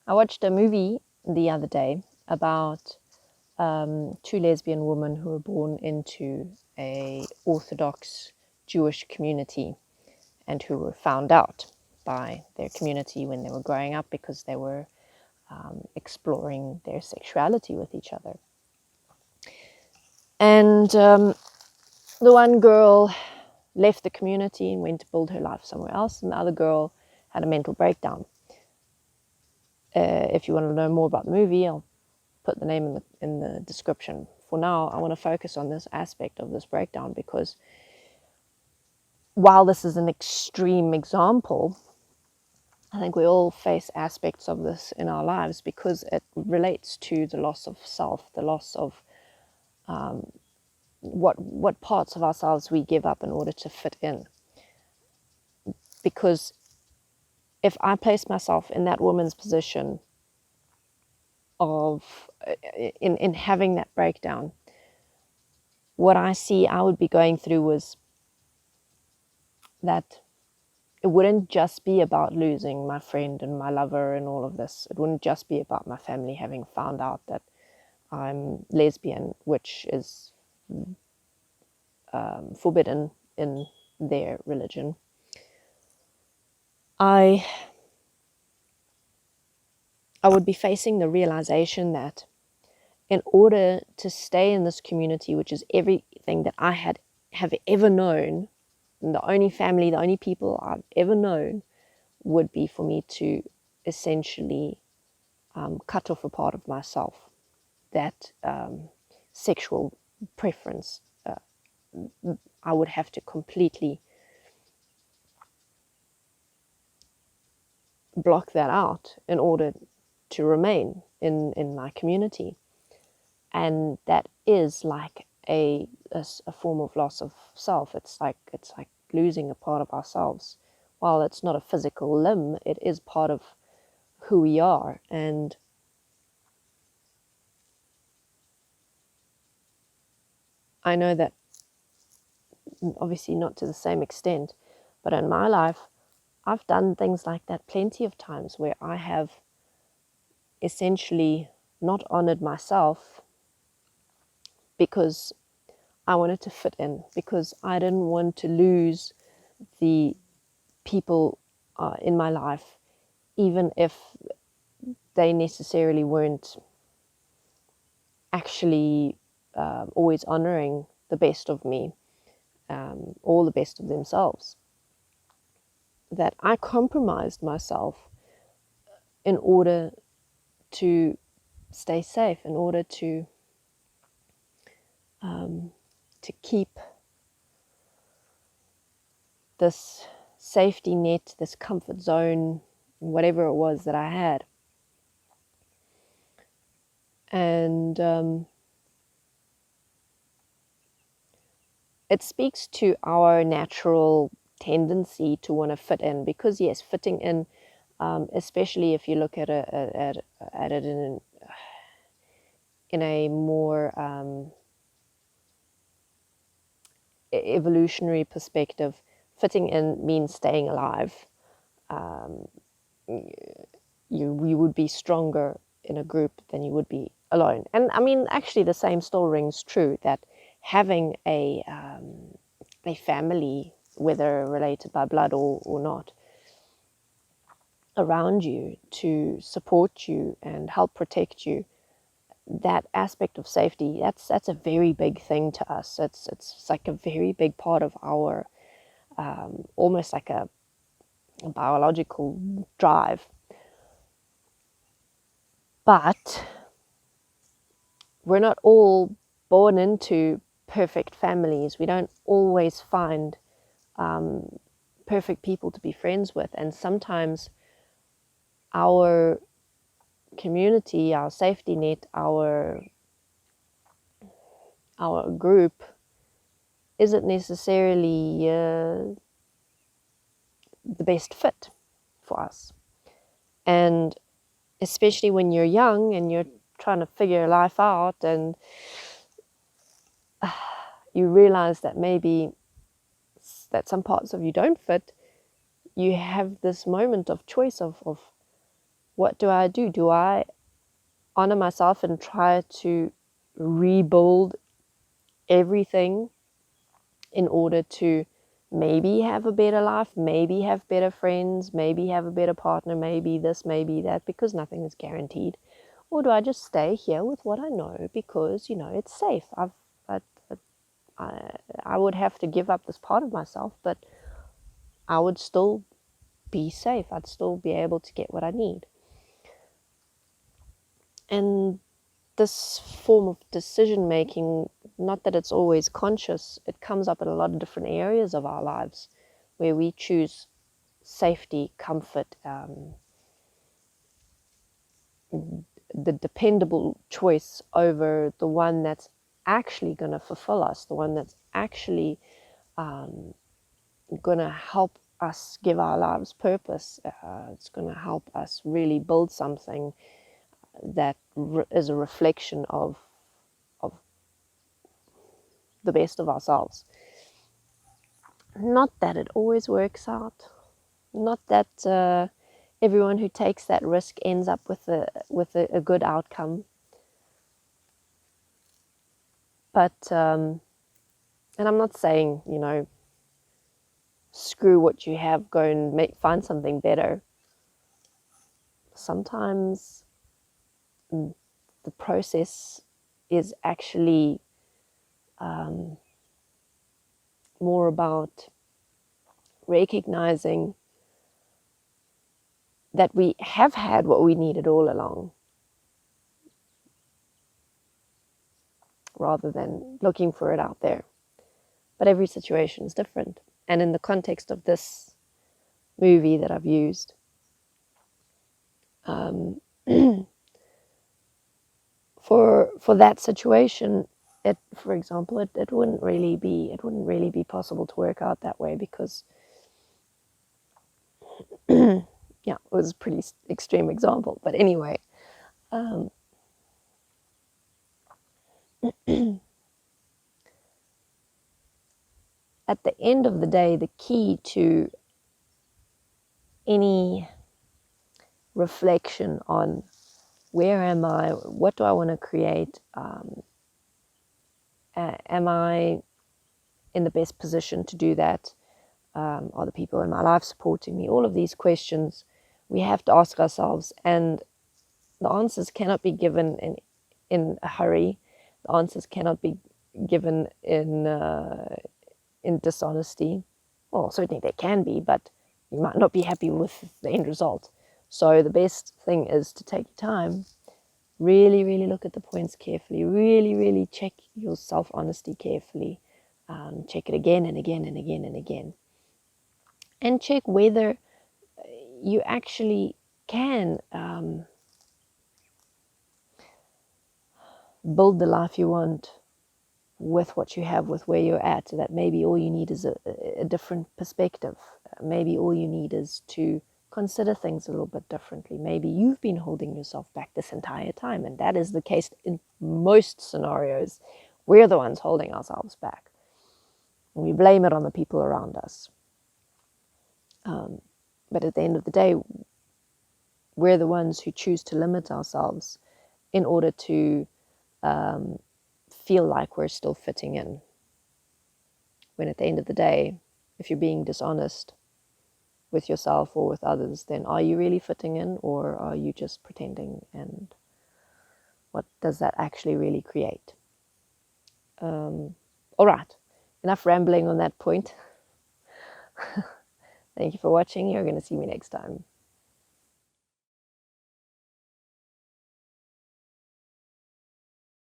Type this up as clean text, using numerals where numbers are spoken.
I watched a movie the other day about two lesbian women who were born into a Orthodox Jewish community and who were found out by their community when they were growing up because they were exploring their sexuality with each other. And the one girl left the community and went to build her life somewhere else, and the other girl had a mental breakdown. If you want to know more about the movie, I'll put the name in the description. For now, I want to focus on this aspect of this breakdown because while this is an extreme example, I think we all face aspects of this in our lives because it relates to the loss of self, the loss of what parts of ourselves we give up in order to fit in. Because if I place myself in that woman's position of in having that breakdown, what I see I would be going through was that it wouldn't just be about losing my friend and my lover and all of this. It wouldn't just be about my family having found out that I'm lesbian, which is forbidden in their religion. I would be facing the realization that in order to stay in this community, which is everything that I have ever known, and the only family, the only people I've ever known, would be for me to essentially cut off a part of myself, that sexual preference. I would have to completely block that out in order to remain in my community. And that is like a form of loss of self. It's like losing a part of ourselves. While it's not a physical limb, it is part of who we are. And I know that obviously not to the same extent, but in my life, I've done things like that plenty of times where I have essentially not honored myself because I wanted to fit in, because I didn't want to lose the people in my life, even if they necessarily weren't actually always honoring the best of me or the best of themselves. That I compromised myself in order to stay safe, in order to keep this safety net, this comfort zone, whatever it was that I had. And it speaks to our natural tendency to want to fit in, because yes, fitting in, especially if you look at it in a more evolutionary perspective, fitting in means staying alive. You would be stronger in a group than you would be alone. And I mean, actually, the same still rings true, that having a family, whether related by blood or not, around you to support you and help protect you, that aspect of safety, that's a very big thing to us. It's like a very big part of our almost like a biological drive. But we're not all born into perfect families. We don't always find perfect people to be friends with, and sometimes our community, our safety net, our group isn't necessarily the best fit for us. And especially when you're young and you're trying to figure life out, and you realize that maybe that some parts of you don't fit, you have this moment of choice of what do I do? Do I honor myself and try to rebuild everything in order to maybe have a better life, maybe have better friends, maybe have a better partner, maybe this, maybe that, because nothing is guaranteed? Or do I just stay here with what I know because, it's safe? I would have to give up this part of myself, but I would still be safe. I'd still be able to get what I need. And this form of decision making, not that it's always conscious, it comes up in a lot of different areas of our lives where we choose safety, comfort, the dependable choice over the one that's actually going to fulfill us, the one that's actually going to help us give our lives purpose. It's going to help us really build something that is a reflection of the best of ourselves. Not that it always works out. Not that everyone who takes that risk ends up with a good outcome. But and I'm not saying screw what you have, go and find something better. Sometimes the process is actually more about recognizing that we have had what we needed all along, rather than looking for it out there. But every situation is different. And in the context of this movie that I've used, for that situation, for example, it wouldn't really be possible to work out that way, because yeah, it was a pretty extreme example. But anyway, at the end of the day, the key to any reflection on where am I, what do I want to create, am I in the best position to do that, are the people in my life supporting me? All of these questions we have to ask ourselves, and the answers cannot be given in a hurry. The answers cannot be given in dishonesty. Well, certainly they can be, but you might not be happy with the end result. So the best thing is to take your time, really, really look at the points carefully, really, really check your self-honesty carefully, check it again and again and again and again, and check whether you actually can build the life you want with what you have, with where you're at. So that maybe all you need is a different perspective. Maybe all you need is to consider things a little bit differently. Maybe you've been holding yourself back this entire time, and that is the case in most scenarios. We're the ones holding ourselves back. And we blame it on the people around us. But at the end of the day, we're the ones who choose to limit ourselves in order to feel like we're still fitting in. When at the end of the day, if you're being dishonest with yourself or with others, then are you really fitting in, or are you just pretending? And what does that actually really create? All right, enough rambling on that point. Thank you for watching. You're going to see me next time.